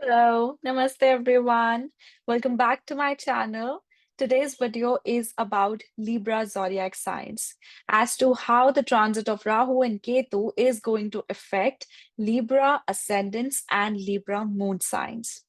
Hello, namaste everyone. Welcome back to my channel. Today's video is about Libra zodiac signs as to how the transit of Rahu and Ketu is going to affect Libra ascendants and Libra moon signs.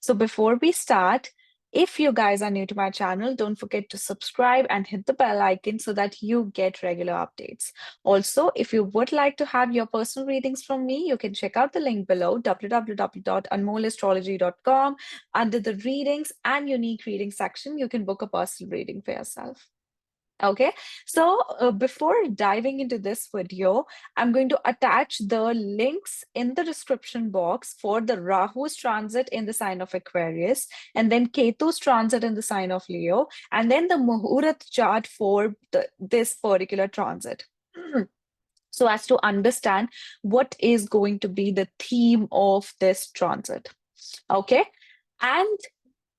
So before we start, if you guys are new to my channel, don't forget to subscribe and hit the bell icon so that you get regular updates. Also, if you would like to have your personal readings from me, you can check out the link below www.anmollastrology.com. Under the readings and unique reading section, you can book a personal reading for yourself. Okay, so before diving into this video, I'm going to attach the links in the description box for the Rahu's transit in the sign of Aquarius, and then Ketu's transit in the sign of Leo, and then the Muhurat chart for this particular transit. So as to understand what is going to be the theme of this transit. Okay, and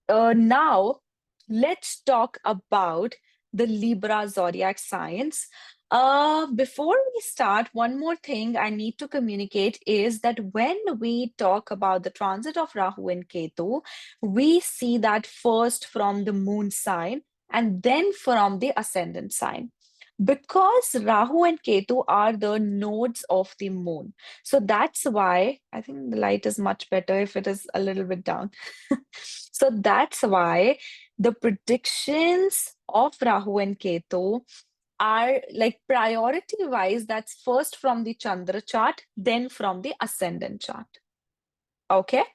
now let's talk about the Libra zodiac signs. Before we start, one more thing I need to communicate is that when we talk about the transit of Rahu and Ketu, we see that first from the moon sign and then from the ascendant sign. Because Rahu and Ketu are the nodes of the moon. So that's why I think the light is much better if it is a little bit down. So that's why the predictions of Rahu and Ketu are like priority wise, that's first from the Chandra chart, then from the ascendant chart. Okay,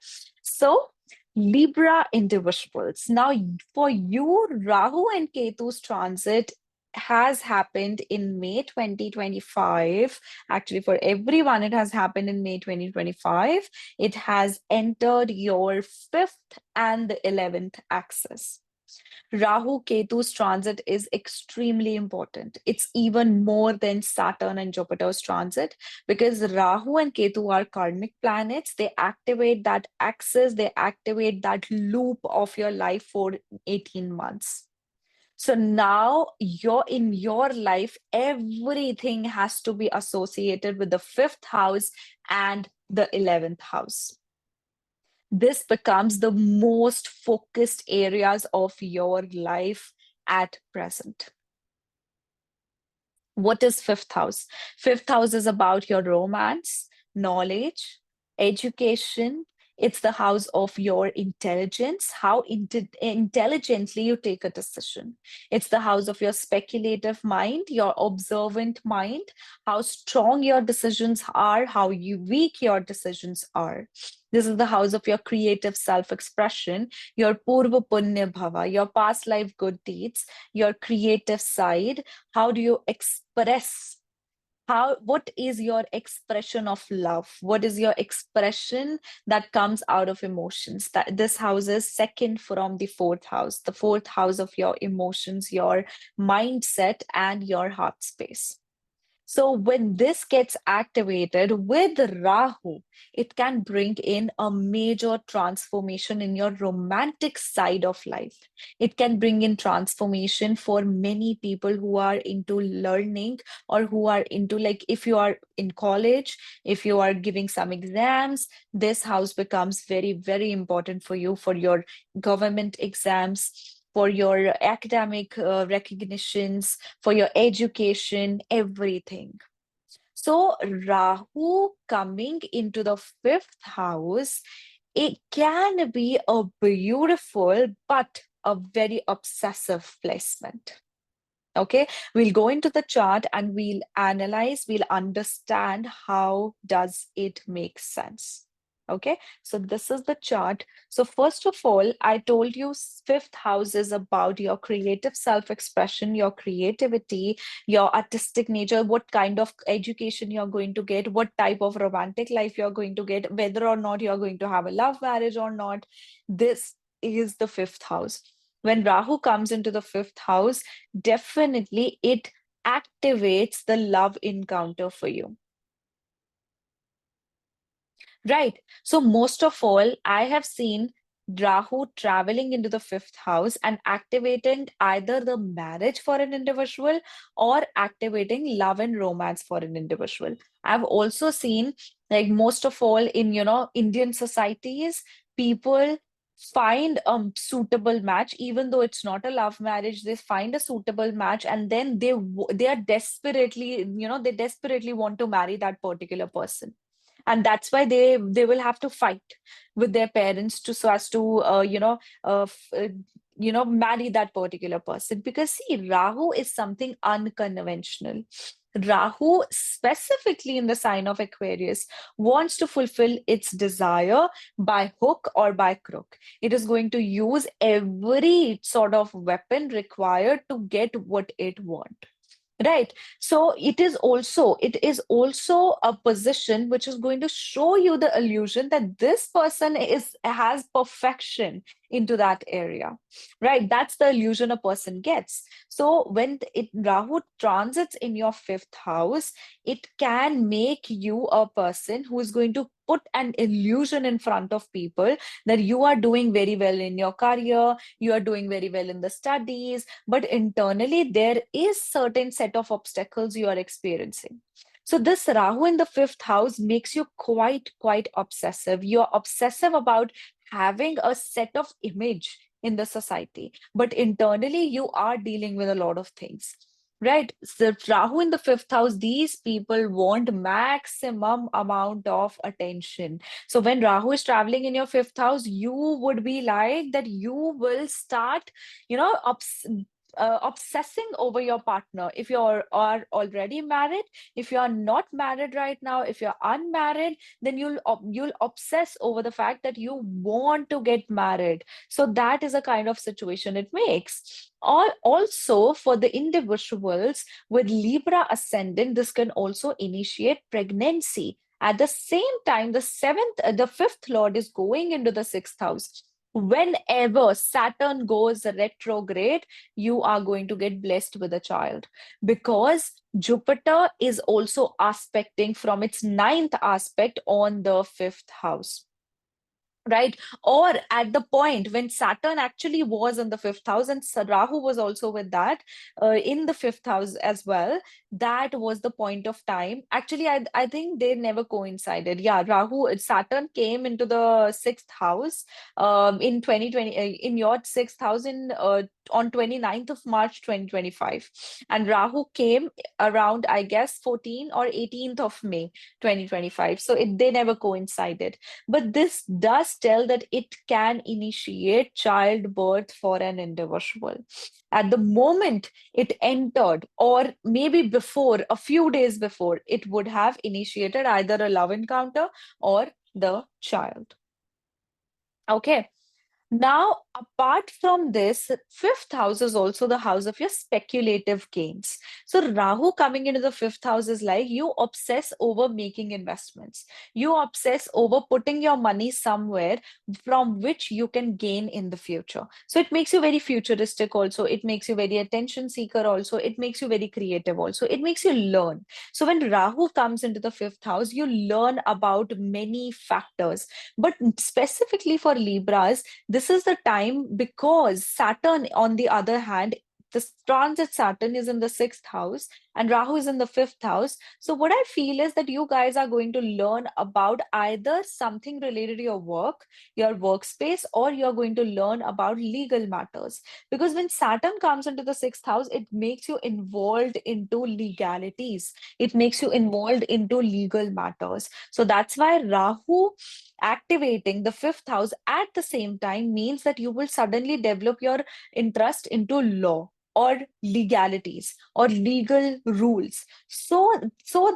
so Libra individuals. Now, for you, Rahu and Ketu's transit has happened in May 2025. Actually, for everyone, it has happened in May 2025. It has entered your fifth and the 11th axis. Rahu Ketu's transit is extremely important. It's even more than Saturn and Jupiter's transit because Rahu and Ketu are karmic planets. They activate that axis, they activate that loop of your life for 18 months. So now you're in your life, everything has to be associated with the fifth house and the 11th house. This becomes the most focused areas of your life at present. What is fifth house? Fifth house is about your romance, knowledge, education. It's the house of your intelligence, how intelligently you take a decision. It's the house of your speculative mind, your observant mind, how strong your decisions are, how weak your decisions are. This is the house of your creative self-expression, your purva punya bhava, your past life good deeds, your creative side. How do you express? What is your expression of love? What is your expression that comes out of emotions? That this house is second from the fourth house, the fourth house of your emotions, your mindset, and your heart space. So when this gets activated with Rahu, it can bring in a major transformation in your romantic side of life. It can bring in transformation for many people who are into learning or who are into, like, if you are in college, if you are giving some exams, this house becomes very, very important for you for your government exams, for your academic recognitions, for your education, everything. So, Rahu coming into the fifth house, it can be a beautiful but a very obsessive placement. Okay, we'll go into the chart and we'll analyze, we'll understand how does it make sense. Okay, so this is the chart. So first of all, I told you fifth house is about your creative self-expression, your creativity, your artistic nature, what kind of education you're going to get, what type of romantic life you're going to get, whether or not you're going to have a love marriage or not. This is the fifth house. When Rahu comes into the fifth house, definitely it activates the love encounter for you. Right. So most of all, I have seen Rahu traveling into the fifth house and activating either the marriage for an individual or activating love and romance for an individual. I've also seen, like, most of all in, Indian societies, people find a suitable match, even though it's not a love marriage. They find a suitable match, and then they are desperately, they desperately want to marry that particular person, and that's why they will have to fight with their parents to so as to marry that particular person. Because see, Rahu is something unconventional. Rahu, specifically in the sign of Aquarius, wants to fulfill its desire by hook or by crook. It is going to use every sort of weapon required to get what it wants. Right. So it is also a position which is going to show you the illusion that this person has perfection into that area. Right. That's the illusion a person gets. So when Rahu transits in your fifth house, it can make you a person who is going to put an illusion in front of people that you are doing very well in your career, you are doing very well in the studies, but internally there is certain set of obstacles you are experiencing. So this Rahu in the fifth house makes you quite obsessive. You're obsessive about having a set of image in the society, but internally you are dealing with a lot of things. Right. So Rahu in the fifth house, these people want maximum amount of attention. So when Rahu is traveling in your fifth house, you would be like that you will start, you know, obsessing over your partner. If are already married, if you are not married right now, if you're unmarried, then you'll obsess over the fact that you want to get married. So that is a kind of situation it makes. Also, for the individuals with Libra ascendant, this can also initiate pregnancy. At the same time, the fifth lord is going into the sixth house. Whenever Saturn goes retrograde, you are going to get blessed with a child, because Jupiter is also aspecting from its ninth aspect on the fifth house. Right. Or at the point when Saturn actually was in the fifth house, and Rahu was also with that in the fifth house as well, that was the point of time. Actually, I think they never coincided. Yeah, Saturn came into the sixth house in 2020, in your sixth house on 29th of March 2025. And Rahu came around, I guess, 14 or 18th of May 2025. So they never coincided. But this does tell that it can initiate childbirth for an individual. At the moment it entered, or maybe before, a few days before, it would have initiated either a love encounter or the child. Okay. Now, apart from this, fifth house is also the house of your speculative gains. So, Rahu coming into the fifth house is like you obsess over making investments. You obsess over putting your money somewhere from which you can gain in the future. So, it makes you very futuristic also. It makes you very attention seeker also. It makes you very creative also. It makes you learn. So, when Rahu comes into the fifth house, you learn about many factors. But specifically for Libras, this is the time, because Saturn, on the other hand, this transit Saturn is in the sixth house and Rahu is in the fifth house. So, what I feel is that you guys are going to learn about either something related to your work, your workspace, or you're going to learn about legal matters. Because when Saturn comes into the sixth house, it makes you involved into legalities, it makes you involved into legal matters. So, that's why Rahu activating the fifth house at the same time means that you will suddenly develop your interest into law or legalities or legal rules, so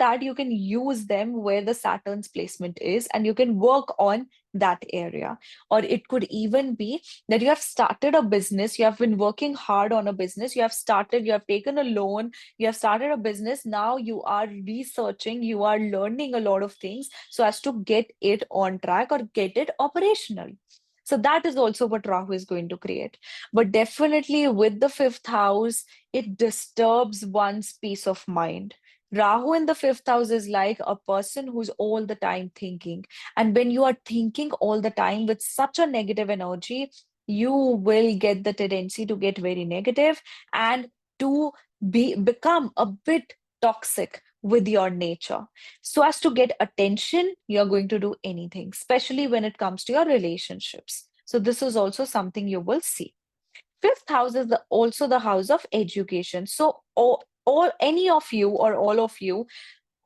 that you can use them where the Saturn's placement is and you can work on that area. Or it could even be that you have started a business, you have been working hard on a business, you have taken a loan, you have started a business. Now you are researching, you are learning a lot of things so as to get it on track or get it operational. So that is also what Rahu is going to create. But definitely with the fifth house, it disturbs one's peace of mind. Rahu in the fifth house is like a person who's all the time thinking. And when you are thinking all the time with such a negative energy, you will get the tendency to get very negative and to become a bit toxic with your nature. So as to get attention, you're going to do anything, especially when it comes to your relationships. So this is also something you will see. Fifth house is also the house of education. So all any of you or all of you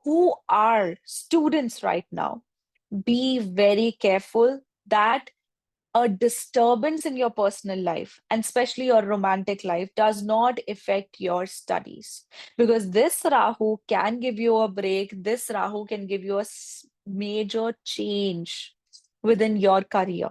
who are students right now, be very careful that a disturbance in your personal life and especially your romantic life does not affect your studies, because this Rahu can give you a break. This Rahu can give you a major change within your career,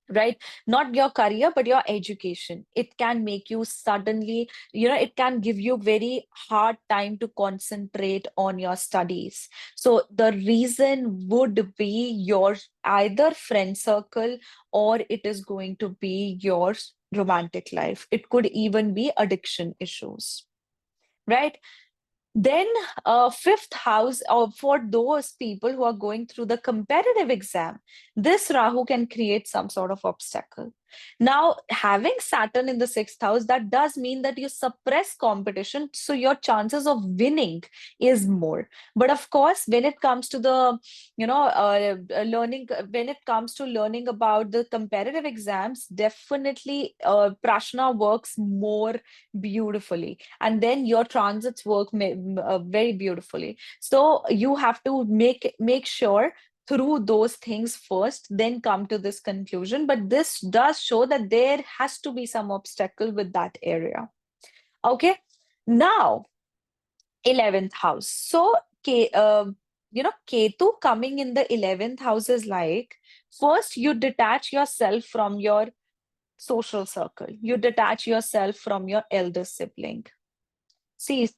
right? Not your career, but your education. It can make you suddenly, it can give you very hard time to concentrate on your studies. So the reason would be your either friend circle, or it is going to be your romantic life. It could even be addiction issues, right? Then, fifth house, for those people who are going through the competitive exam, this Rahu can create some sort of obstacle. Now, having Saturn in the sixth house, that does mean that you suppress competition, so your chances of winning is more. But of course, when it comes to the, learning, when it comes to learning about the competitive exams, definitely Prashna works more beautifully, and then your transits work very beautifully. So you have to make sure through those things first, then come to this conclusion. But this does show that there has to be some obstacle with that area. Okay, now 11th house. So Ketu coming in the 11th house is like, first you detach yourself from your social circle, you detach yourself from your elder sibling. See,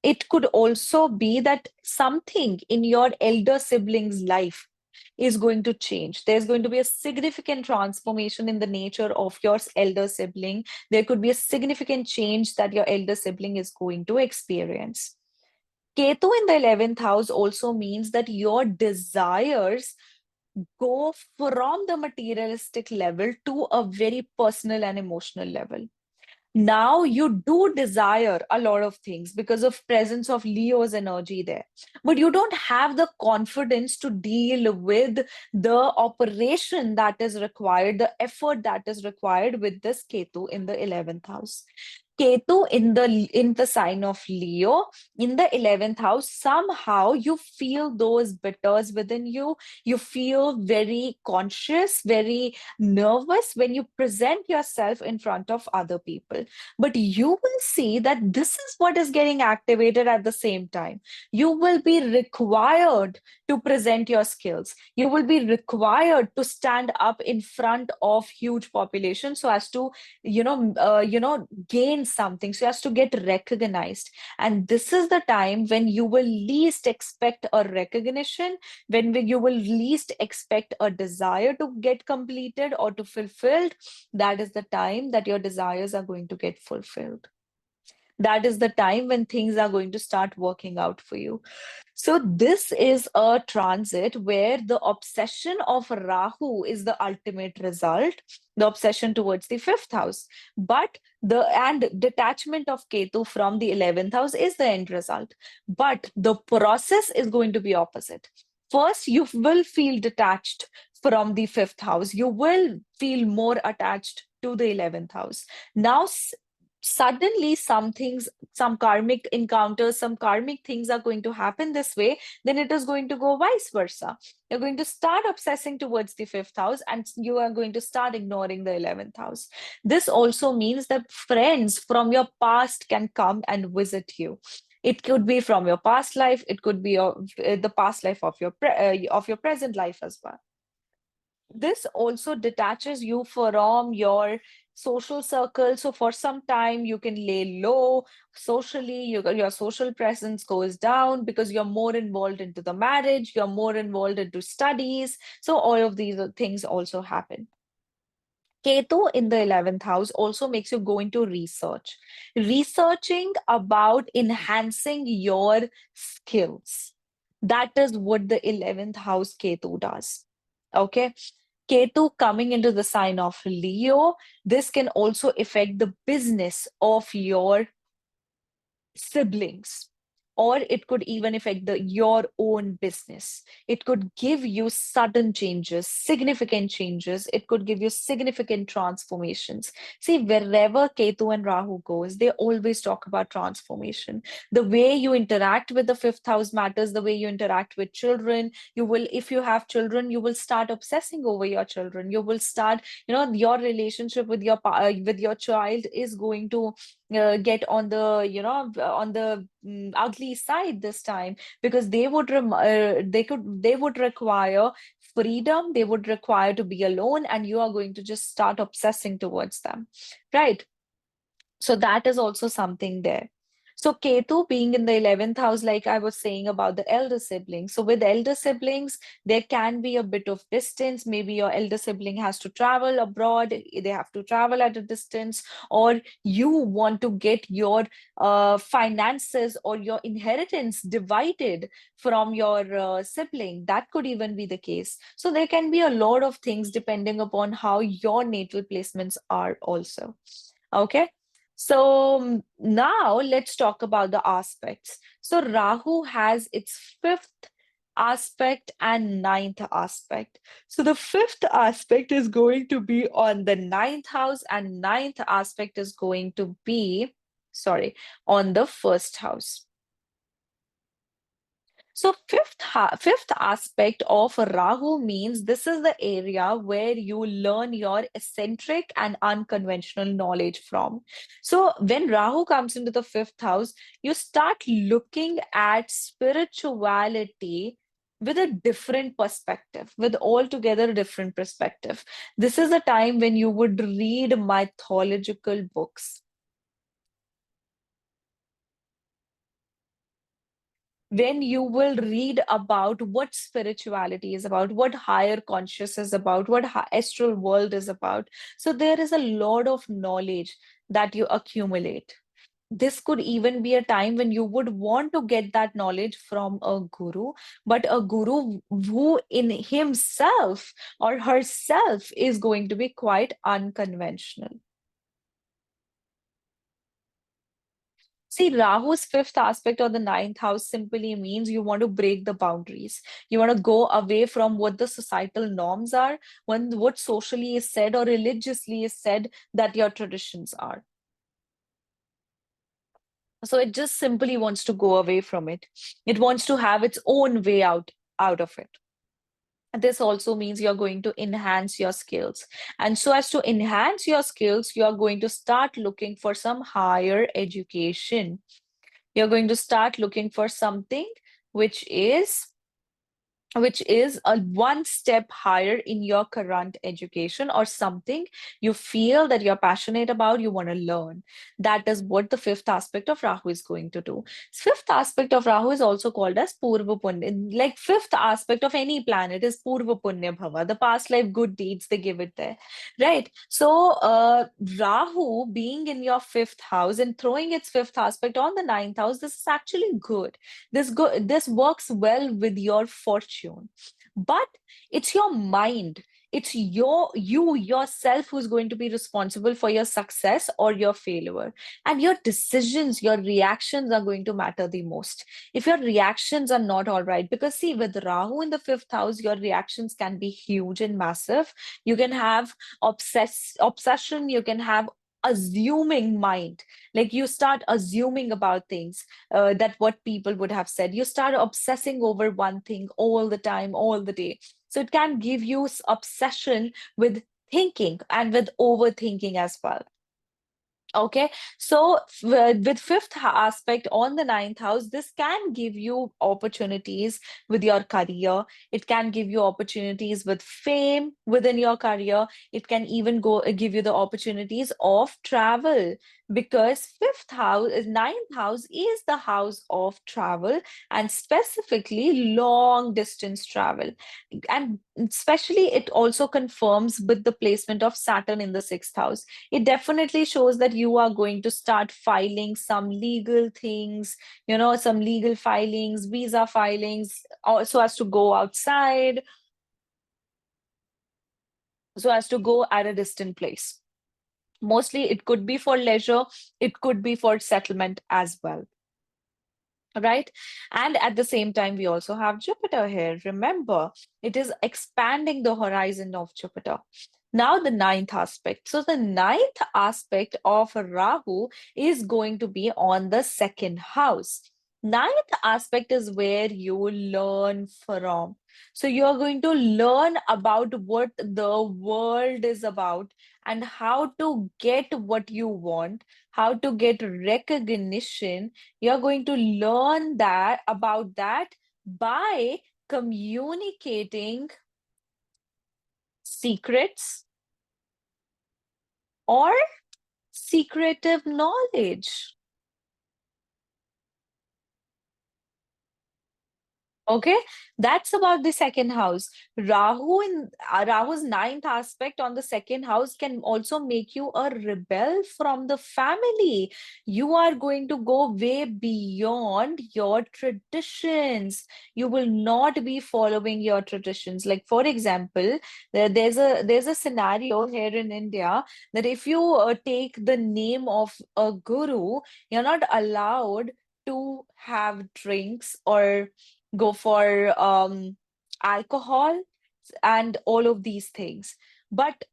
it could also be that something in your elder sibling's life is going to change. There's going to be a significant transformation in the nature of your elder sibling. There could be a significant change that your elder sibling is going to experience. Ketu in the 11th house also means that your desires go from the materialistic level to a very personal and emotional level. Now you do desire a lot of things because of presence of Leo's energy there, but you don't have the confidence to deal with the operation that is required, the effort that is required with this Ketu in the 11th house. Ketu in the sign of Leo in the 11th house, somehow you feel those bitters within you. You feel very conscious, very nervous when you present yourself in front of other people. But you will see that this is what is getting activated at the same time. You will be required to present your skills. You will be required to stand up in front of huge population so as to gain something, so as to get recognized. And this is the time when you will least expect a recognition, when you will least expect a desire to get completed or to fulfilled. That is the time that your desires are going to get fulfilled. That is the time when things are going to start working out for you. So this is a transit where the obsession of Rahu is the ultimate result, the obsession towards the fifth house. But and detachment of Ketu from the 11th house is the end result. But the process is going to be opposite. First, you will feel detached from the fifth house. You will feel more attached to the 11th house. Now, suddenly some things, some karmic encounters, some karmic things are going to happen this way. Then it is going to go vice versa. You're going to start obsessing towards the fifth house and you are going to start ignoring the 11th house. This also means that friends from your past can come and visit you. It could be from your past life, it could be the past life of your present life as well. This also detaches you from your social circle. So for some time you can lay low socially, your social presence goes down because you're more involved into the marriage, you're more involved into studies. So all of these things also happen. Ketu in the 11th house also makes you go into research, researching about enhancing your skills. That is what the 11th house Ketu does. Okay. Ketu coming into the sign of Leo, this can also affect the business of your siblings. or it could even affect your own business. It could give you sudden changes, significant changes. It could give you significant transformations. See, wherever Ketu and Rahu goes, they always talk about transformation. The way you interact with the fifth house matters, the way you interact with children. You will, if you have children, you will start obsessing over your children. You will start, your relationship with with your child is going to get on the on the ugly side this time, because they would require freedom, they would require to be alone, and you are going to just start obsessing towards them, right? So that is also something there. So Ketu being in the 11th house, like I was saying about the elder siblings. So with elder siblings, there can be a bit of distance. Maybe your elder sibling has to travel abroad, they have to travel at a distance, or you want to get your finances or your inheritance divided from your sibling. That could even be the case. So there can be a lot of things depending upon how your natal placements are also. Okay. So now let's talk about the aspects. So Rahu has its fifth aspect and ninth aspect. So the fifth aspect is going to be on the ninth house, and ninth aspect is going to be, sorry, on the first house. So fifth aspect of Rahu means this is the area where you learn your eccentric and unconventional knowledge from. So when Rahu comes into the fifth house, you start looking at spirituality with a different perspective, with altogether different perspective. This is a time when you would read mythological books, when you will read about what spirituality is about, what higher conscious is about, what astral world is about. So there is a lot of knowledge that you accumulate. This could even be a time when you would want to get that knowledge from a guru, but a guru who in himself or herself is going to be quite unconventional. See, Rahu's fifth aspect or the ninth house simply means you want to break the boundaries. You want to go away from what the societal norms are, when what socially is said or religiously is said that your traditions are. So it just simply wants to go away from it. It wants to have its own way out of it. This also means you're going to enhance your skills. And so as to enhance your skills, you are going to start looking for some higher education. You're going to start looking for something which is a one step higher in your current education, or something you feel that you're passionate about, you want to learn. That is what the fifth aspect of Rahu is going to do. Fifth aspect of Rahu is also called as Purva Punya. Like fifth aspect of any planet is Purva Punya Bhava, the past life good deeds, they give it there, right? So Rahu being in your fifth house and throwing its fifth aspect on the ninth house, this is actually good. This works well with your fortune. But it's your mind. It's you yourself who's going to be responsible for your success or your failure. And your decisions, your reactions are going to matter the most. If your reactions are not all right, because see, with Rahu in the fifth house, your reactions can be huge and massive. You can have obsession, you can have assuming mind, like you start assuming about things, that what people would have said. You start obsessing over one thing all the time, all the day. So it can give you obsession with thinking and with overthinking as well. Okay, so with fifth aspect on the ninth house, this can give you opportunities with your career. It can give you opportunities with fame within your career. It can even go give you the opportunities of travel, because fifth house, ninth house is the house of travel, and specifically long distance travel. And especially it also confirms with the placement of Saturn in the sixth house. It definitely shows that you are going to start filing some legal things, some legal filings, visa filings, so as to go outside, so as to go at a distant place. Mostly it could be for leisure, it could be for settlement as well. right? And at the same time, we also have Jupiter here. Remember, it is expanding the horizon of Jupiter. Now, the ninth aspect. So, the ninth aspect of Rahu is going to be on the second house. Ninth aspect is where you learn from. So, you're going to learn about what the world is about and how to get what you want, how to get recognition. You're going to learn that about that by communicating secrets or secretive knowledge. Okay, that's about the second house. Rahu's ninth aspect on the second house can also make you a rebel from the family. You are going to go way beyond your traditions. You will not be following your traditions. Like for example, there's a scenario here in India that if you take the name of a guru, you're not allowed to have drinks or go for alcohol and all of these things. But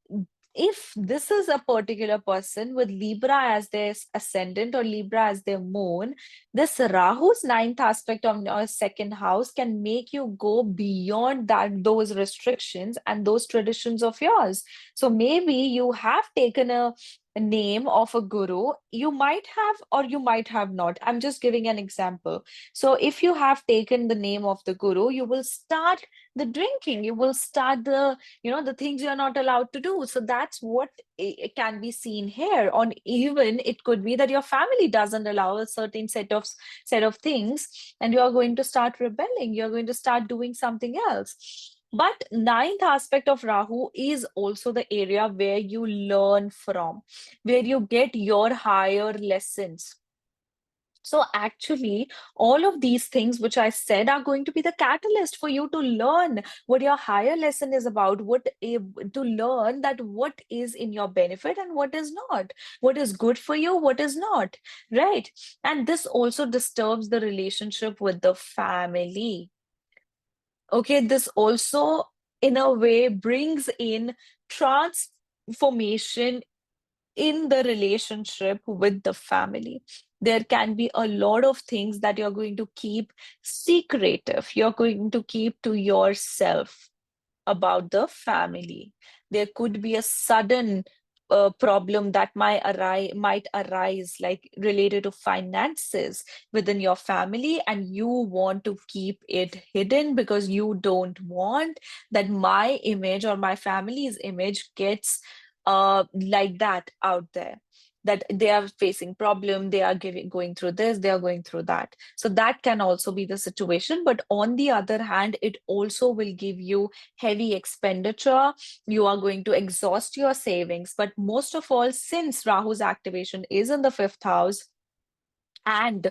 if this is a particular person with Libra as their ascendant or Libra as their moon, this Rahu's ninth aspect of your second house can make you go beyond that those restrictions and those traditions of yours. So maybe you have taken a name of a guru. You might have or you might have not. I'm just giving an example. So if you have taken the name of the guru, you will start the drinking, you will start the things you're not allowed to do. So that's what it can be seen here. On even it could be that your family doesn't allow a certain set of things, and you're going to start rebelling, you're going to start doing something else. But ninth aspect of Rahu is also the area where you learn from, where you get your higher lessons. So actually, all of these things which I said are going to be the catalyst for you to learn what your higher lesson is about, to learn that what is in your benefit and what is not, what is good for you, what is not, right? And this also disturbs the relationship with the family. Okay, this also in a way brings in transformation in the relationship with the family. There can be a lot of things that you're going to keep secretive, you're going to keep to yourself about the family. There could be a sudden problem that might arise, like related to finances within your family, and you want to keep it hidden because you don't want that my image or my family's image gets like that out there, that they are facing problem, they are going through this, they are going through that. So that can also be the situation. But on the other hand, it also will give you heavy expenditure. You are going to exhaust your savings. But most of all, since Rahu's activation is in the fifth house, and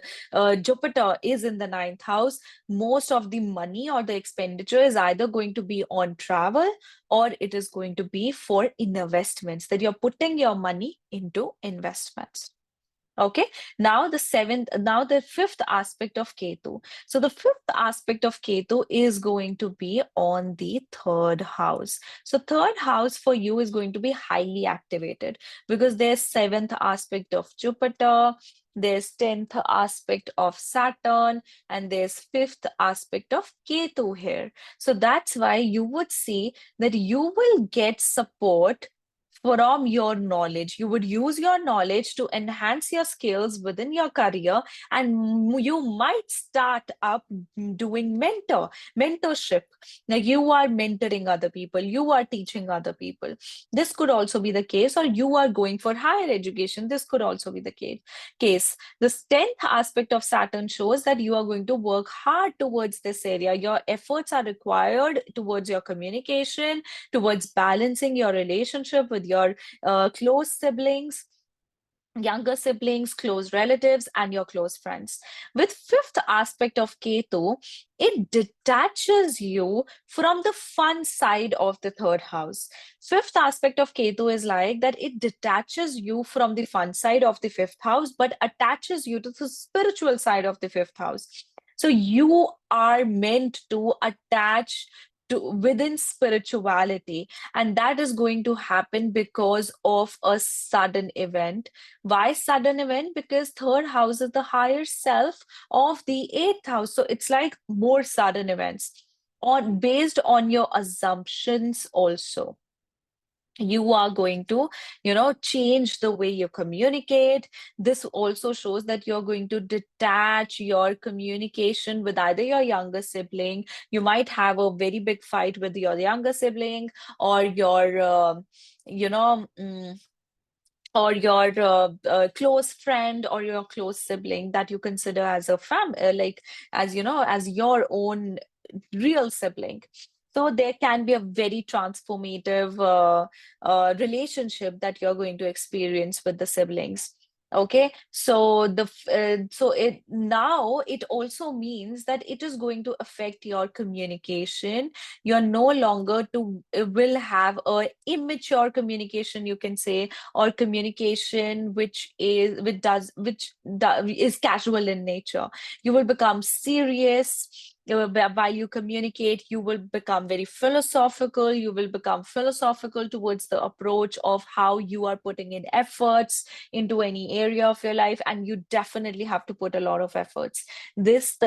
Jupiter is in the ninth house, most of the money or the expenditure is either going to be on travel or it is going to be for investments, that you're putting your money into investments. Okay, now the fifth aspect of Ketu. So the fifth aspect of Ketu is going to be on the third house. So third house for you is going to be highly activated because there's seventh aspect of Jupiter, there's 10th aspect of Saturn, and there's fifth aspect of Ketu here. So that's why you would see that you will get support from your knowledge. You would use your knowledge to enhance your skills within your career, and you might start up doing mentorship. Like you are mentoring other people, you are teaching other people. This could also be the case, or you are going for higher education. This could also be the case. This 10th aspect of Saturn shows that you are going to work hard towards this area. Your efforts are required towards your communication, towards balancing your relationship with your close siblings, younger siblings, close relatives, and your close friends. With fifth aspect of Ketu, it detaches you from the fun side of the third house. Fifth aspect of Ketu is like that it detaches you from the fun side of the fifth house, but attaches you to the spiritual side of the fifth house. So you are meant to attach to within spirituality, and that is going to happen because of a sudden event. Why sudden event? Because third house is the higher self of the eighth house. So it's like more sudden events on based on your assumptions also. You are going to, change the way you communicate. This also shows that you're going to detach your communication with either your younger sibling. You might have a very big fight with your younger sibling, or your you know mm, or your close friend, or your close sibling that you consider as a like, as as your own real sibling. So there can be a very transformative relationship that you're going to experience with the siblings. Okay, so so it now it also means that it is going to affect your communication. You're no longer to will have a immature communication, you can say, or communication which is casual in nature. You will become serious. While you communicate, you will become very philosophical. You will become philosophical towards the approach of how you are putting in efforts into any area of your life, and you definitely have to put a lot of efforts. This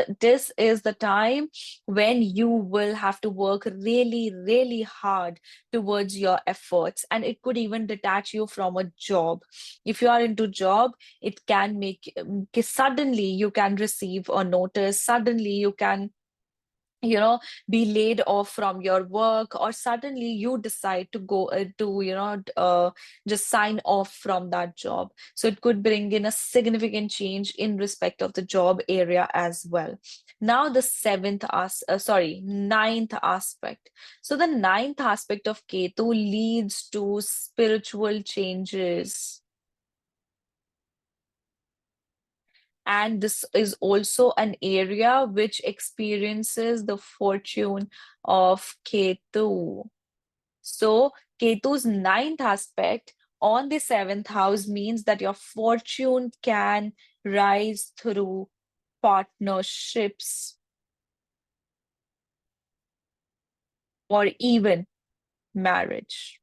is the time when you will have to work really, really hard towards your efforts, and it could even detach you from a job. If you are into job, it can make suddenly you can receive a notice. Suddenly you can be laid off from your work, or suddenly you decide to go to just sign off from that job. So it could bring in a significant change in respect of the job area as well. Now the ninth aspect. So the ninth aspect of Ketu leads to spiritual changes. And this is also an area which experiences the fortune of Ketu. So, Ketu's ninth aspect on the seventh house means that your fortune can rise through partnerships or even marriage.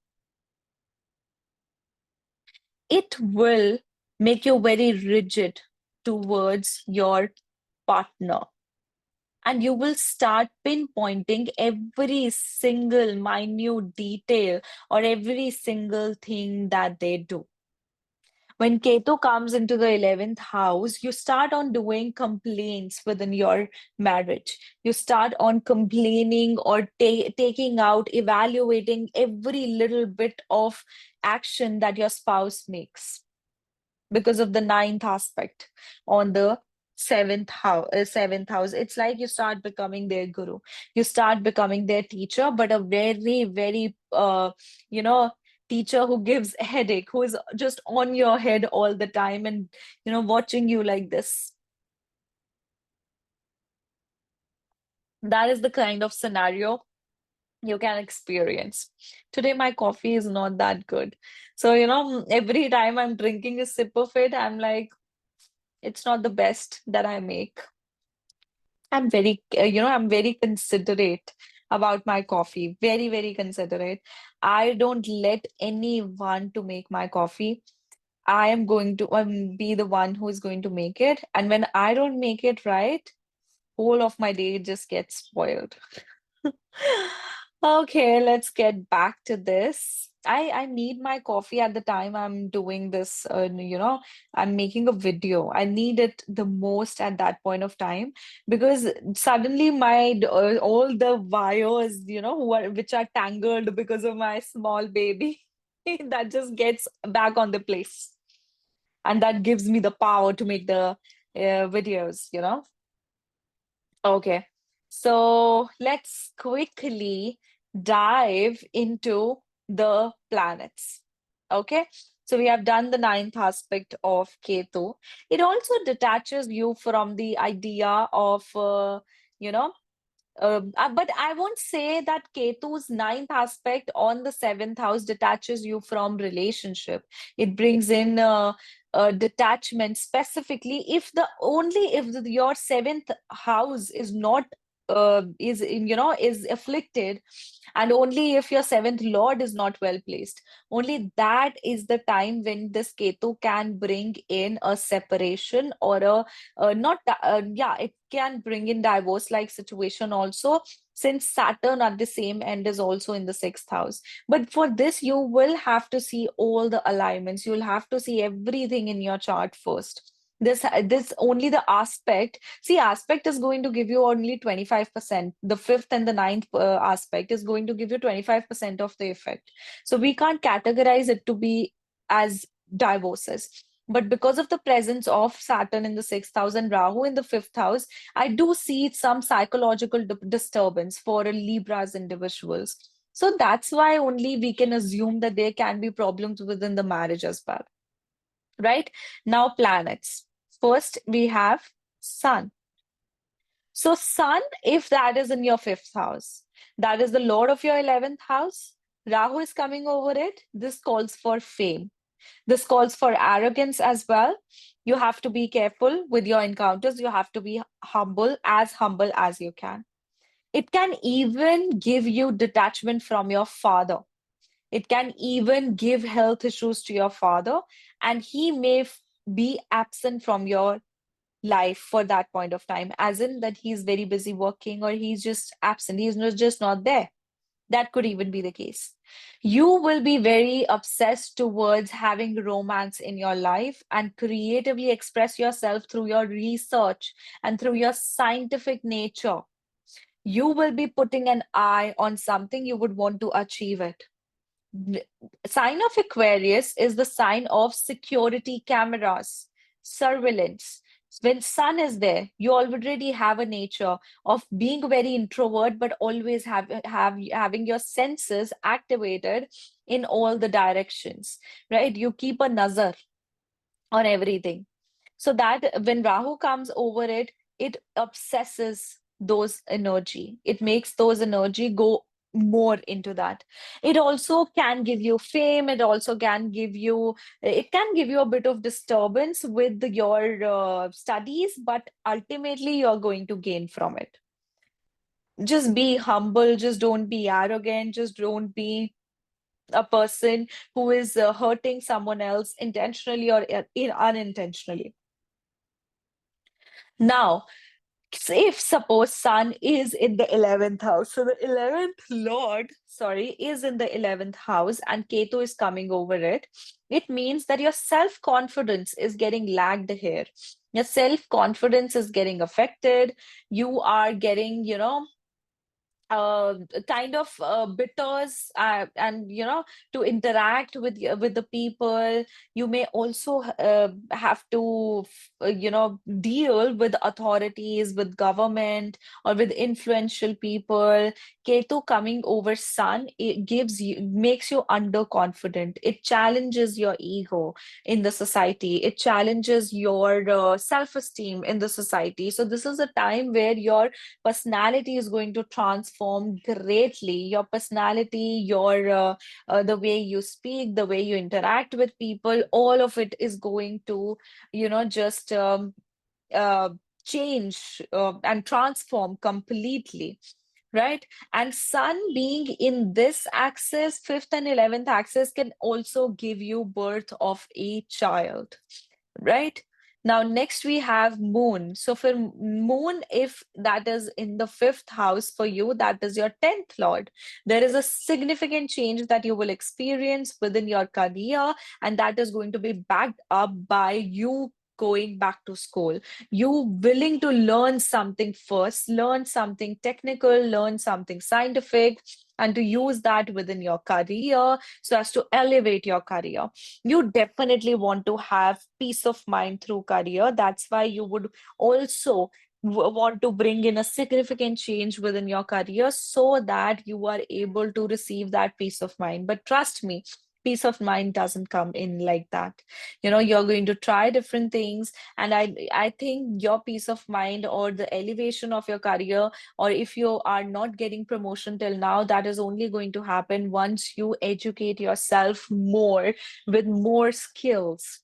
It will make you very rigid towards your partner, and you will start pinpointing every single minute detail or every single thing that they do. When Ketu comes into the 11th house, you start on doing complaints within your marriage. You start on complaining or taking out, evaluating every little bit of action that your spouse makes because of the ninth aspect on the seventh house. It's like you start becoming their guru. You start becoming their teacher, but a very, very you know teacher who gives a headache, who is just on your head all the time, and watching you like this. That is the kind of scenario you can experience. Today, my coffee is not that good. So, every time I'm drinking a sip of it, I'm like, it's not the best that I make. I'm very considerate about my coffee. Very, very considerate. I don't let anyone to make my coffee. I am going to be the one who is going to make it. And when I don't make it right, whole of my day just gets spoiled. Okay, let's get back to this. I need my coffee at the time I'm doing this, I'm making a video. I need it the most at that point of time, because suddenly all the wires, which are tangled because of my small baby, that just gets back on the place. And that gives me the power to make the videos. Okay, so let's quickly dive into the planets. Okay, So we have done the ninth aspect of Ketu. It also detaches you from the idea of, you know, but I won't say that Ketu's ninth aspect on the seventh house detaches you from relationship. It brings in detachment specifically if the only if your seventh house is not is afflicted, and only if your seventh lord is not well placed, only that is the time when this Ketu can bring in a separation or a not yeah, it can bring in divorce like situation also, since Saturn at the same end is also in the sixth house. But for this, you will have to see all the alignments. You'll have to see everything in your chart first. This only the aspect. See, aspect is going to give you only 25%. The fifth and the ninth aspect is going to give you 25% of the effect. So we can't categorize it to be as divorces. But because of the presence of Saturn in the sixth house and Rahu in the fifth house, I do see some psychological disturbance for a Libra's individuals. So that's why only we can assume that there can be problems within the marriage as well. Right? Now, planets. First, we have Sun. So, Sun, if that is in your fifth house, that is the Lord of your 11th house. Rahu is coming over it. This calls for fame. This calls for arrogance as well. You have to be careful with your encounters. You have to be humble as you can. It can even give you detachment from your father. It can even give health issues to your father, and he may be absent from your life for that point of time, as in that he's very busy working or he's just absent. He's just not there. That could even be the case. You will be very obsessed towards having romance in your life and creatively express yourself through your research and through your scientific nature. You will be putting an eye on something, you would want to achieve it. Sign of Aquarius is the sign of security cameras, surveillance. When sun is there, you already have a nature of being very introvert, but always having your senses activated in all the directions, right? You keep a nazar on everything. So that when Rahu comes over it, it obsesses those energy. It makes those energy go more into that. It also can give you fame. It can give you a bit of disturbance with your studies, but ultimately you're going to gain from it. Just be humble. Just don't be arrogant. Just don't be a person who is hurting someone else intentionally or unintentionally. Now, if suppose sun is in the 11th house, so the 11th lord, sorry, is in the 11th house and Ketu is coming over it, it means that your self-confidence is getting lagged here. Your self-confidence is getting affected. You are getting, uh, kind of bitters, and to interact with the people. You may also have to deal with authorities, with government, or with influential people. Ketu coming over sun, it makes you underconfident. It challenges your ego in the society. It challenges your self-esteem in the society. So this is a time where your personality is going to transform greatly. Your personality, your the way you speak, the way you interact with people, all of it is going to just uh, change and transform completely, right? And sun being in this axis, fifth and 11th axis, can also give you birth of a child, right? Now, next we have moon. So for moon, if that is in the fifth house for you, that is your 10th lord. There is a significant change that you will experience within your career, and that is going to be backed up by you going back to school. You willing to learn something first, learn something technical, learn something scientific, and to use that within your career so as to elevate your career. You definitely want to have peace of mind through career. That's why you would also want to bring in a significant change within your career so that you are able to receive that peace of mind. But trust me, peace of mind doesn't come in like that. You know, you're going to try different things, and I think your peace of mind or the elevation of your career, or if you are not getting promotion till now, that is only going to happen once you educate yourself more with more skills.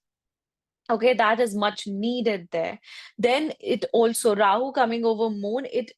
Okay, that is much needed there. Then it also, Rahu coming over moon, it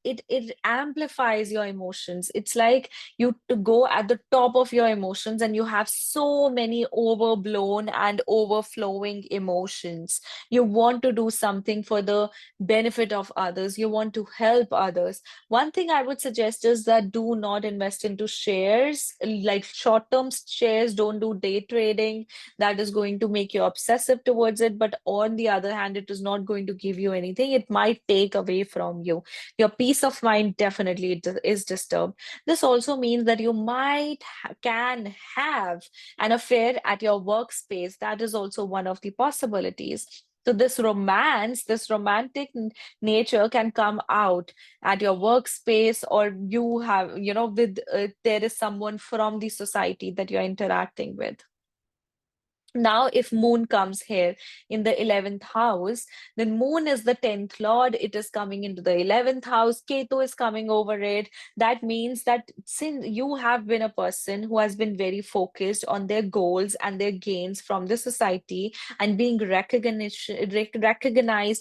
amplifies your emotions. It's like you to go at the top of your emotions, and you have so many overblown and overflowing emotions. You want to do something for the benefit of others, you want to help others. One thing I would suggest is that do not invest into shares, like short-term shares. Don't do day trading. That is going to make you obsessive towards it. But on the other hand, it is not going to give you anything. It might take away from you. Your peace of mind definitely is disturbed. This also means that you might can have an affair at your workspace. That is also one of the possibilities. So this romance, this romantic nature can come out at your workspace, or you have, you know, with there is someone from the society that you're interacting with. Now, if moon comes here in the 11th house, then moon is the 10th lord. It is coming into the 11th house. Ketu is coming over it. That means that since you have been a person who has been very focused on their goals and their gains from the society, and being recognized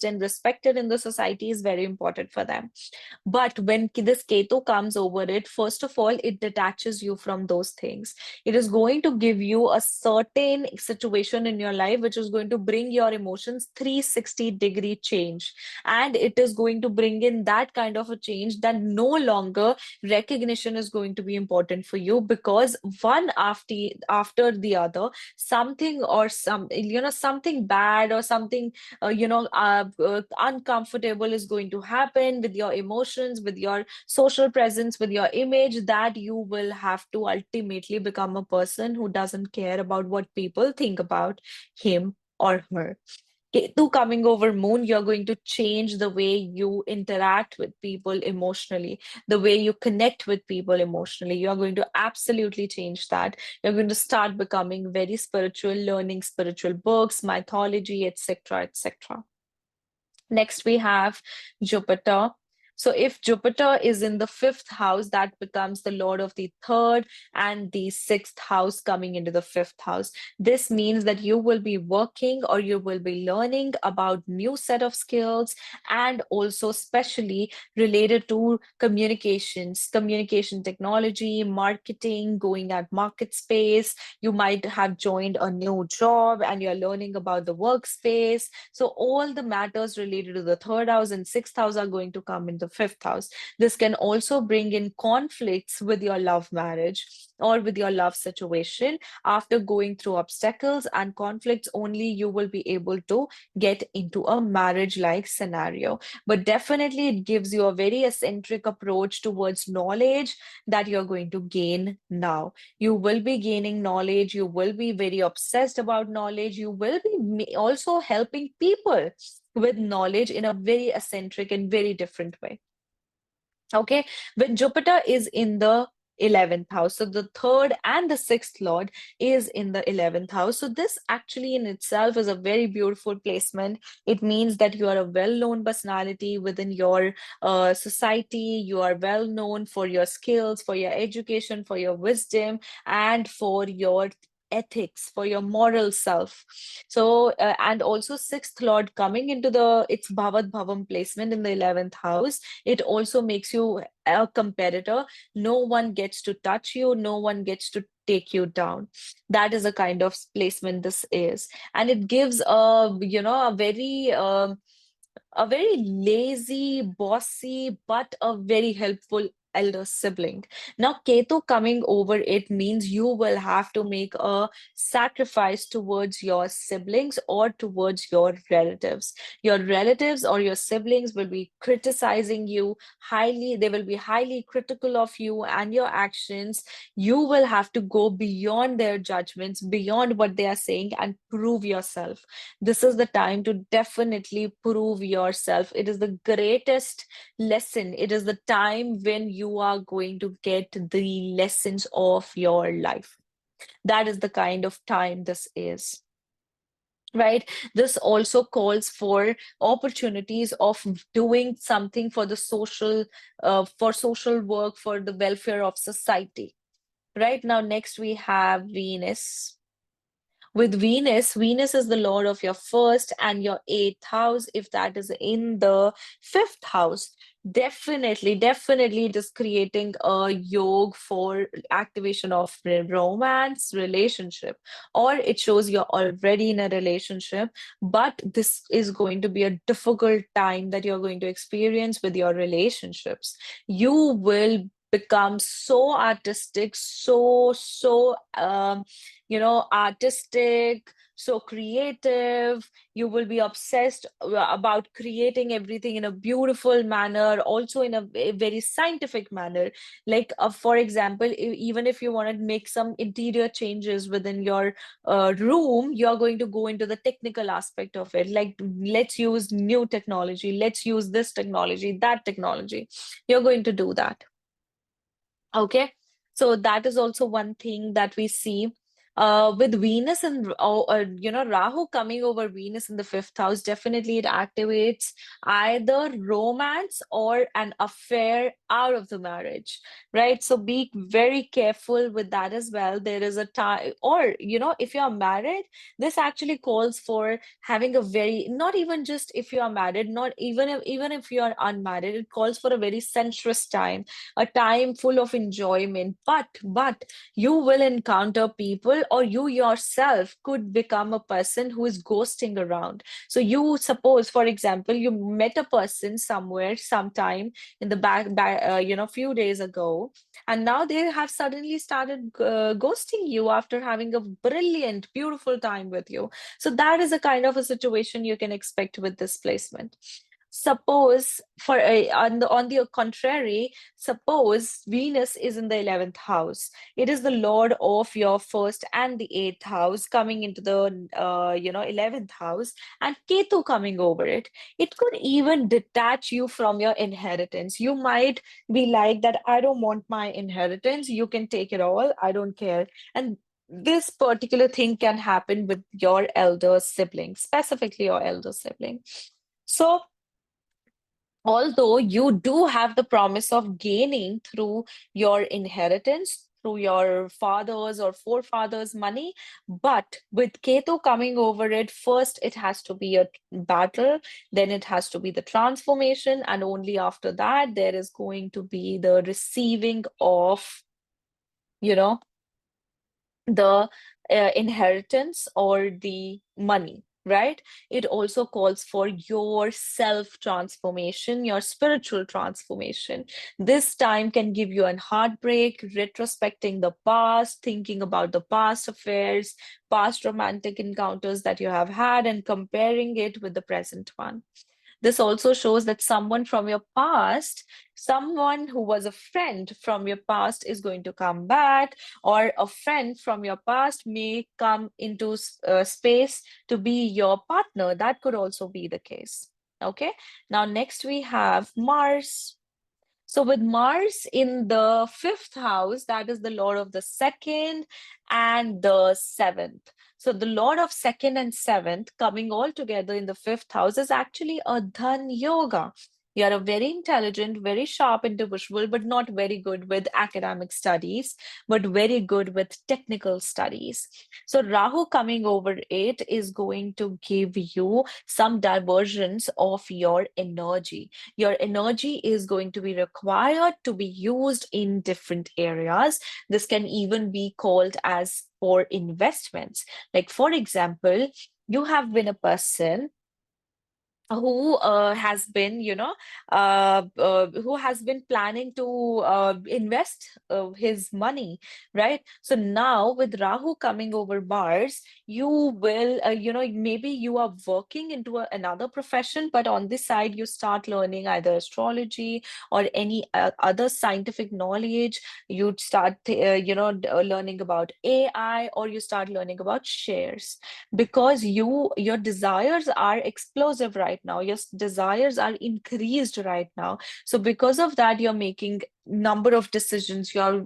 and respected in the society is very important for them. But when this Ketu comes over it, first of all, it detaches you from those things. It is going to give you a certain situation in your life which is going to bring your emotions 360-degree change. And it is going to bring in that kind of a change that no longer recognition is going to be important for you, because one after the other, something or some, you know, something bad or something uncomfortable is going to happen with your emotions, with your social presence, with your image, that you will have to ultimately become a person who doesn't care about what people think about him or her. Ketu coming over moon, you're going to change the way you interact with people emotionally, the way you connect with people emotionally. You're going to absolutely change that. You're going to start becoming very spiritual, learning spiritual books, mythology, etc., etc. Next, we have Jupiter. So if Jupiter is in the 5th house, that becomes the lord of the 3rd and the 6th house coming into the 5th house. This means that you will be working, or you will be learning about new set of skills, and also especially related to communications, communication technology, marketing, going at market space. You might have joined a new job and you're learning about the workspace. So all the matters related to the 3rd house and 6th house are going to come in the 5th house. This can also bring in conflicts with your love marriage or with your love situation. After going through obstacles and conflicts, only you will be able to get into a marriage-like scenario. But definitely it gives you a very eccentric approach towards knowledge that you're going to gain now. You will be gaining knowledge. You will be very obsessed about knowledge. You will be also helping people with knowledge in a very eccentric and very different way. Okay, when Jupiter is in the 11th house, so the 3rd and the 6th lord is in the 11th house. So this actually in itself is a very beautiful placement. It means that you are a well-known personality within your society. You are well known for your skills, for your education, for your wisdom, and for your ethics, for your moral self. So and also 6th lord coming into the its bhavat bhavam placement in the 11th house, it also makes you a competitor. No one gets to touch you, no one gets to take you down. That is a kind of placement this is. And it gives a very lazy, bossy, but a very helpful elder sibling. Now, Ketu coming over it means you will have to make a sacrifice towards your siblings or towards your relatives. Your relatives or your siblings will be criticizing you highly, they will be highly critical of you and your actions. You will have to go beyond their judgments, beyond what they are saying, and prove yourself. This is the time to definitely prove yourself. It is the greatest lesson. It is the time when you are going to get the lessons of your life. That is the kind of time this is. Right. This also calls for opportunities of doing something for the social, for social work, for the welfare of society. Right now, next we have Venus. With Venus, Venus is the lord of your first and your eighth house. If that is in the fifth house, definitely it is creating a yoga for activation of romance, relationship, or it shows you're already in a relationship. But this is going to be a difficult time that you're going to experience with your relationships. You will become so artistic, artistic, so creative. You will be obsessed about creating everything in a beautiful manner, also in a very scientific manner. Like, for example, even if you want to make some interior changes within your room, you're going to go into the technical aspect of it. Like, let's use new technology, let's use this technology, that technology. You're going to do that. Okay, so that is also one thing that we see. With Venus and Rahu coming over Venus in the fifth house, definitely it activates either romance or an affair out of the marriage, right? So be very careful with that as well. There is a time, or if you are married, this actually calls for having a very, not even just if you are married, not even if you are unmarried, it calls for a very sensuous time, a time full of enjoyment. But you will encounter people, or you yourself could become a person who is ghosting around. So you suppose, for example, you met a person somewhere, sometime in the few days ago, and now they have suddenly started ghosting you after having a brilliant, beautiful time with you. So that is a kind of a situation you can expect with this placement. Suppose, on the contrary, suppose Venus is in the 11th house. It is the lord of your first and the eighth house coming into the 11th house, and Ketu coming over it. It could even detach you from your inheritance. You might be like that, I don't want my inheritance. You can take it all. I don't care. And this particular thing can happen with your elder sibling, specifically your elder sibling. So although you do have the promise of gaining through your inheritance, through your father's or forefathers' money, but with Ketu coming over it, first it has to be a battle, then it has to be the transformation, and only after that there is going to be the receiving of, you know, the inheritance or the money, right? It also calls for your self transformation, your spiritual transformation. This time can give you an heartbreak, retrospecting the past, thinking about the past affairs, past romantic encounters that you have had, and comparing it with the present one. This also shows that someone from your past, someone who was a friend from your past, is going to come back, or a friend from your past may come into space to be your partner. That could also be the case. Okay, now next we have Mars. So with Mars in the fifth house, that is the lord of the second and the seventh. So the lord of second and seventh coming all together in the fifth house is actually a dhan yoga. You're a very intelligent, very sharp individual, but not very good with academic studies, but very good with technical studies. So Rahu coming over it is going to give you some diversions of your energy. Your energy is going to be required to be used in different areas. This can even be called as for investments. Like, for example, you have been a person who has been, who has been planning to invest his money, right? So now with Rahu coming over Mars, you will, maybe you are working into another profession, but on this side, you start learning either astrology or any other scientific knowledge. You start, learning about AI, or you start learning about shares, because your desires are explosive right right now. Your desires are increased right now. So because of that, you're making number of decisions. You're,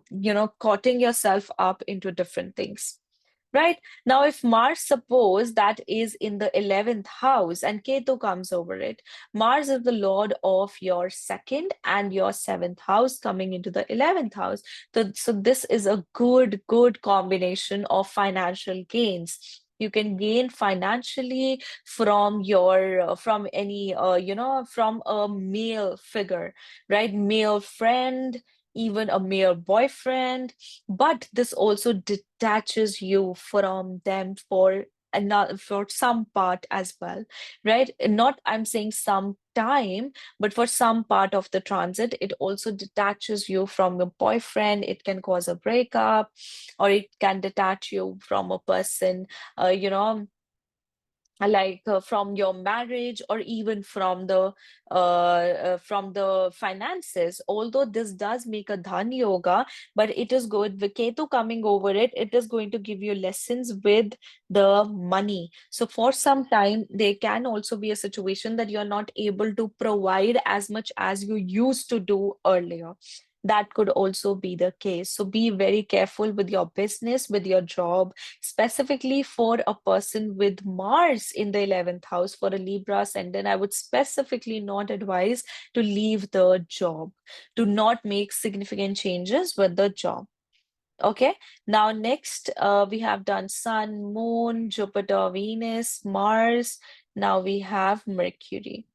caughting yourself up into different things. Right? Now, if Mars, suppose that is in the 11th house and Ketu comes over it, Mars is the lord of your second and your seventh house coming into the 11th house. So this is a good combination of financial gains. You can gain financially from your from any from a male figure, right? Male friend, even a male boyfriend, but this also detaches you from them for another, for some part as well, right? Not, I'm saying some time, but for some part of the transit, it also detaches you from your boyfriend. It can cause a breakup, or it can detach you from a person, like from your marriage, or even from the finances. Although this does make a dhan yoga, but it is good with Ketu coming over it, it is going to give you lessons with the money. So for some time there can also be a situation that you're not able to provide as much as you used to do earlier. That could also be the case. So be very careful with your business, with your job, specifically for a person with Mars in the 11th house. For a Libra ascendant, I would specifically not advise to leave the job. Do not make significant changes with the job. Okay, now next we have done Sun, Moon, Jupiter, Venus, Mars. Now we have Mercury.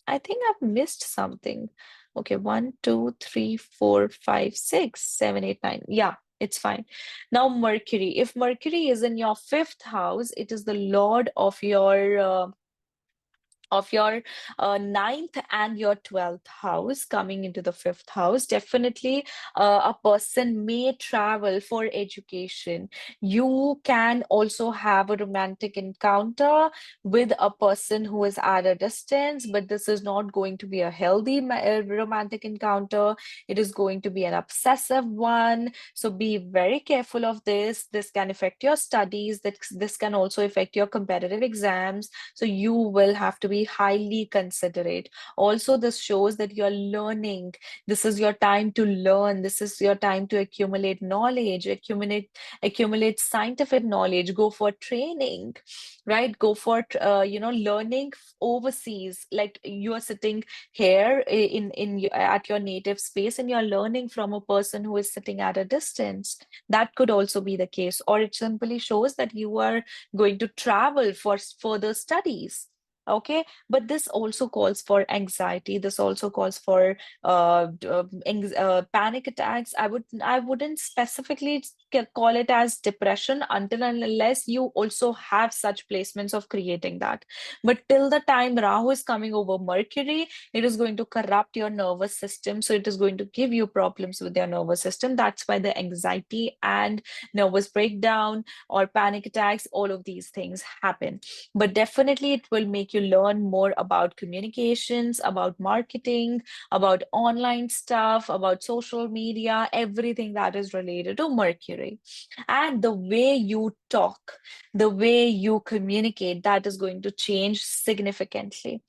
I think I've missed something. Okay, 1, 2, 3, 4, 5, 6, 7, 8, 9. Yeah, it's fine. Now, Mercury. If Mercury is in your fifth house, it is the lord of your ninth and your 12th house coming into the fifth house. Definitely, a person may travel for education. You can also have a romantic encounter with a person who is at a distance, but this is not going to be a healthy romantic encounter. It is going to be an obsessive one. So be very careful of this. This can affect your studies. This can also affect your competitive exams. So you will have to be highly considerate. Also, this shows that you're learning. This is your time to learn. This is your time to accumulate knowledge, accumulate scientific knowledge, go for training, right? Go for learning overseas. Like you are sitting here at your native space and you're learning from a person who is sitting at a distance. That could also be the case. Or it simply shows that you are going to travel for further studies. Okay, but this also calls for anxiety. This also calls for panic attacks. I wouldn't specifically call it as depression until and unless you also have such placements of creating that. But till the time Rahu is coming over Mercury, it is going to corrupt your nervous system. So it is going to give you problems with your nervous system. That's why the anxiety and nervous breakdown or panic attacks, all of these things happen. But definitely, it will make you learn more about communications, about marketing, about online stuff, about social media, everything that is related to Mercury. And the way you talk, the way you communicate, that is going to change significantly.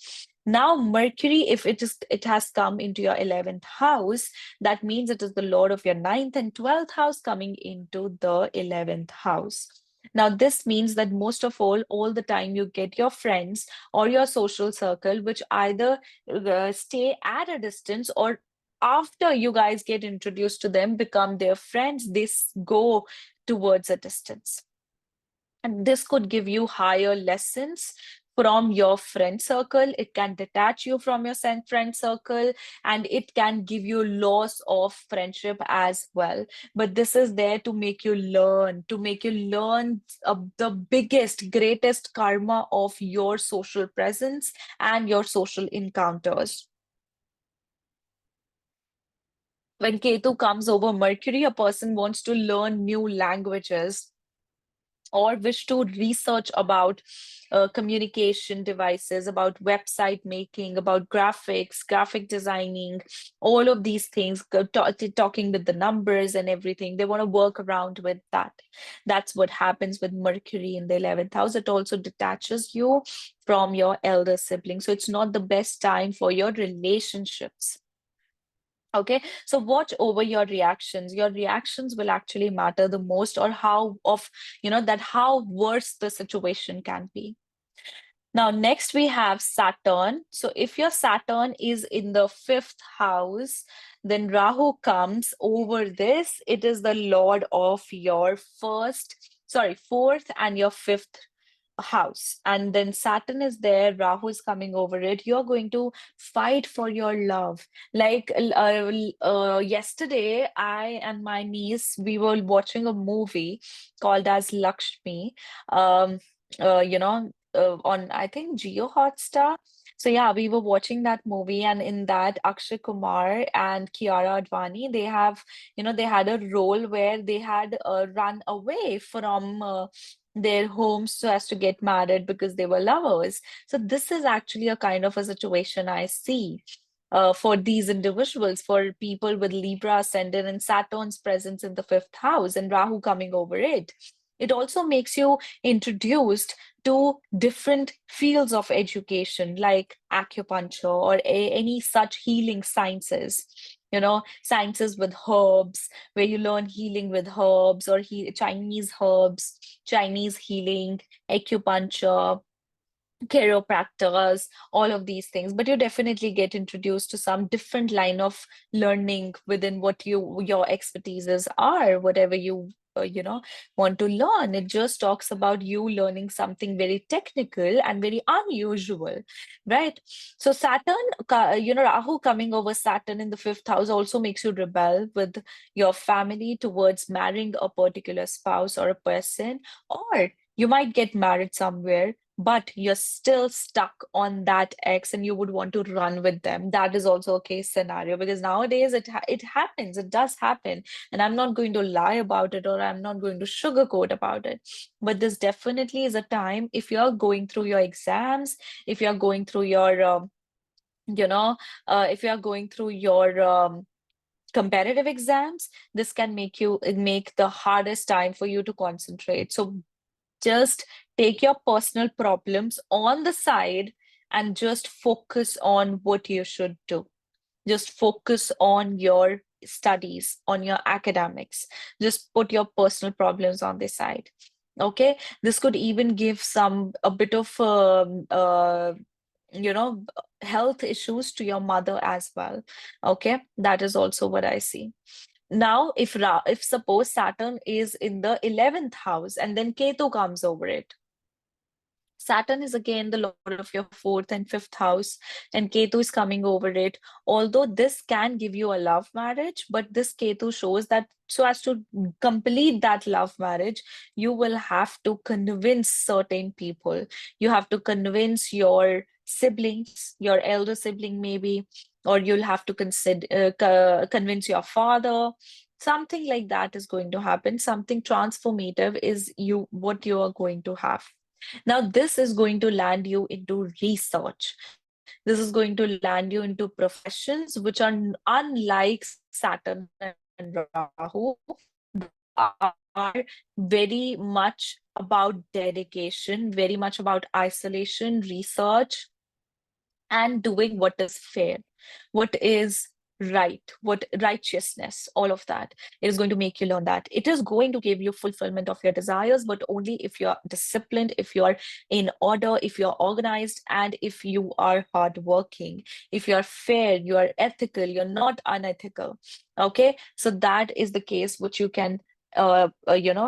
Now, Mercury, if it has come into your 11th house, that means it is the lord of your ninth and 12th house coming into the 11th house. Now, this means that most of all the time you get your friends or your social circle, which either stay at a distance, or after you guys get introduced to them, become their friends, go towards a distance. And this could give you higher lessons from your friend circle. It can detach you from your friend circle, and it can give you loss of friendship as well. But this is there to make you learn, the biggest, greatest karma of your social presence and your social encounters. When Ketu comes over Mercury, a person wants to learn new languages. or wish to research about communication devices, about website making, about graphics, graphic designing, all of these things, talking with the numbers and everything. They want to work around with that. That's what happens with Mercury in the 11th house. It also detaches you from your elder sibling. So it's not the best time for your relationships. Okay, so watch over your reactions. Your reactions will actually matter the most, or how worse the situation can be. Now, next we have Saturn. So if your Saturn is in the 5th house, then Rahu comes over this. It is the lord of your fourth and your fifth house, and then Saturn is there, Rahu is coming over it. You're going to fight for your love. Like yesterday, I and my niece, we were watching a movie called as Lakshmi, on, I think, Geo Hotstar. So yeah, we were watching that movie, and in that, Akshay Kumar and Kiara Advani, they had a role where they had run away from their homes so as to get married because they were lovers. So this is actually a kind of a situation I see for these individuals, for people with Libra ascendant and Saturn's presence in the 5th house and Rahu coming over it. It also makes you introduced to different fields of education like acupuncture or any such healing sciences. Sciences with herbs, where you learn healing with herbs, or Chinese herbs, Chinese healing, acupuncture, chiropractors, all of these things. But you definitely get introduced to some different line of learning within what your expertises are, whatever you want to learn. It just talks about you learning something very technical and very unusual, right? So Rahu coming over Saturn in the 5th house also makes you rebel with your family towards marrying a particular spouse or a person, or you might get married somewhere, but you're still stuck on that ex and you would want to run with them. That is also a case scenario, because nowadays it happens, it does happen. And I'm not going to lie about it, or I'm not going to sugarcoat about it. But this definitely is a time, if you're going through your exams, if you're going through your, if you're going through your competitive exams, this can make the hardest time for you to concentrate. So just take your personal problems on the side and just focus on what you should do. Just focus on your studies, on your academics. Just put your personal problems on the side. Okay, this could even give a bit of you know health issues to your mother as well. Okay, that is also what I see. Now, if suppose Saturn is in the 11th house and then Ketu comes over it, Saturn is again the lord of your 4th and 5th house, and Ketu is coming over it. Although this can give you a love marriage, but this Ketu shows that so as to complete that love marriage, you will have to convince certain people. You have to convince your siblings, your elder sibling maybe, or you'll have to convince your father. Something like that is going to happen. Something transformative is what you are going to have. Now, this is going to land you into research. This is going to land you into professions which are unlike Saturn and Rahu. Are very much about dedication, very much about isolation, research, and doing what is fair, what is right, what righteousness, all of that. It is going to make you learn that. It is going to give you fulfillment of your desires, but only if you're disciplined, if you're in order, if you're organized, and if you are hardworking, if you're fair, you are ethical, you're not unethical. Okay, so that is the case which you can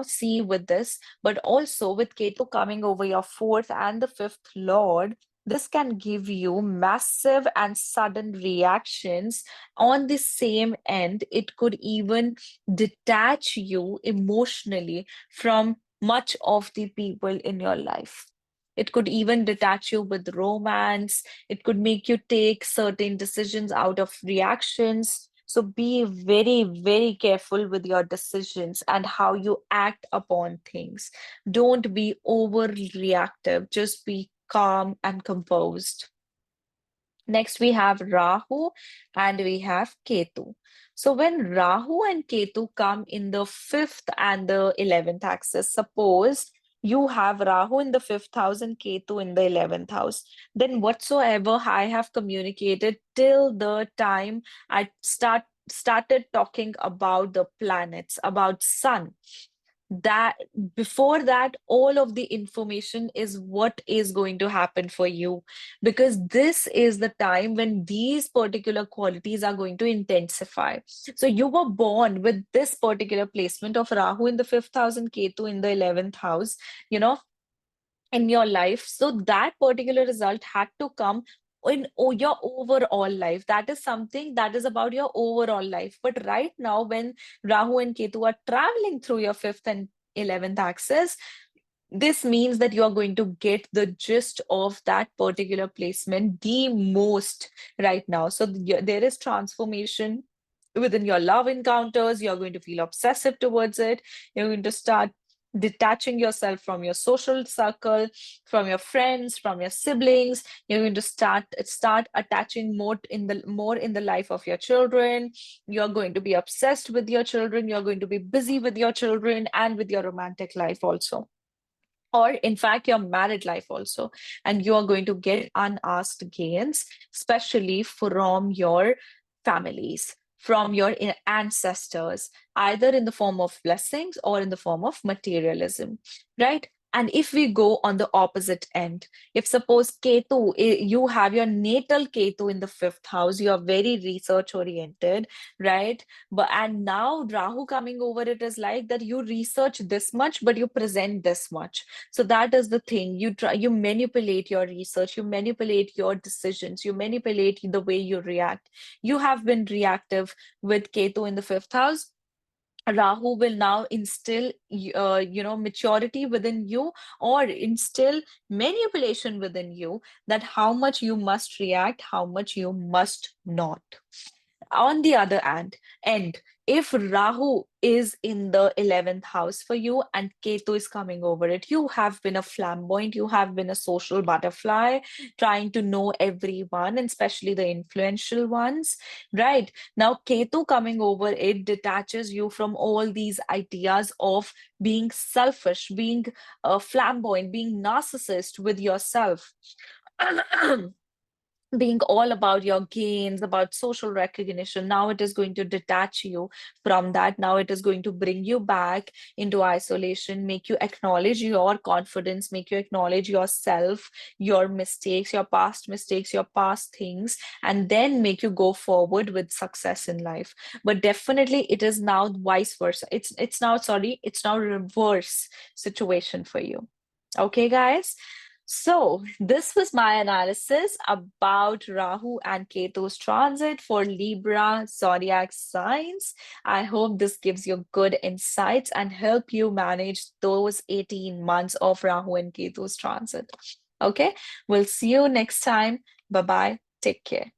see with this. But also with Ketu coming over your 4th and the 5th lord, this can give you massive and sudden reactions on the same end. It could even detach you emotionally from much of the people in your life. It could even detach you with romance. It could make you take certain decisions out of reactions. So be very, very careful with your decisions and how you act upon things. Don't be overreactive, just be calm and composed. Next, we have Rahu and we have Ketu. So when Rahu and Ketu come in the fifth and the 11th axis, suppose you have Rahu in the fifth house and Ketu in the 11th house, then whatsoever I have communicated till the time I started talking about the planets, about sun, that before that all of the information is what is going to happen for you, because this is the time when these particular qualities are going to intensify. So you were born with this particular placement of Rahu in the fifth house and Ketu in the 11th house, you know, in your life. So that particular result had to come in your overall life. That is something that is about your overall life. But right now, when Rahu and Ketu are traveling through your fifth and 11th axis, this means that you are going to get the gist of that particular placement the most right now. So there is transformation within your love encounters. You're going to feel obsessive towards it. You're going to start detaching yourself from your social circle, from your friends, from your siblings. You're going to start attaching more in the life of your children. You're going to be obsessed with your children. You're going to be busy with your children and with your romantic life also, or in fact your married life also. And you are going to get unasked gains, especially from your families, from your ancestors, either in the form of blessings or in the form of materialism, right? And if we go on the opposite end, if suppose Ketu, you have your natal Ketu in the fifth house, you are very research oriented, right? But and now Rahu coming over it is like that you research this much, but you present this much. So that is the thing. You manipulate your research, you manipulate your decisions, you manipulate the way you react. You have been reactive with Ketu in the fifth house. Rahu will now instill, maturity within you, or instill manipulation within you, that how much you must react, how much you must not. On the other end, if Rahu is in the 11th house for you and Ketu is coming over it, you have been a flamboyant, you have been a social butterfly, trying to know everyone, and especially the influential ones, right? Now, Ketu coming over it detaches you from all these ideas of being selfish, being flamboyant, being narcissist with yourself. Being all about your gains, about social recognition. Now it is going to detach you from that. Now it is going to bring you back into isolation, make you acknowledge your confidence, make you acknowledge yourself, your mistakes, your past mistakes, your past things, and then make you go forward with success in life. But definitely it is now vice versa. It's now reverse situation for you. Okay, guys. So, this was my analysis about Rahu and Ketu's transit for Libra zodiac signs. I hope this gives you good insights and help you manage those 18 months of Rahu and Ketu's transit. Okay, we'll see you next time. Bye bye. Take care.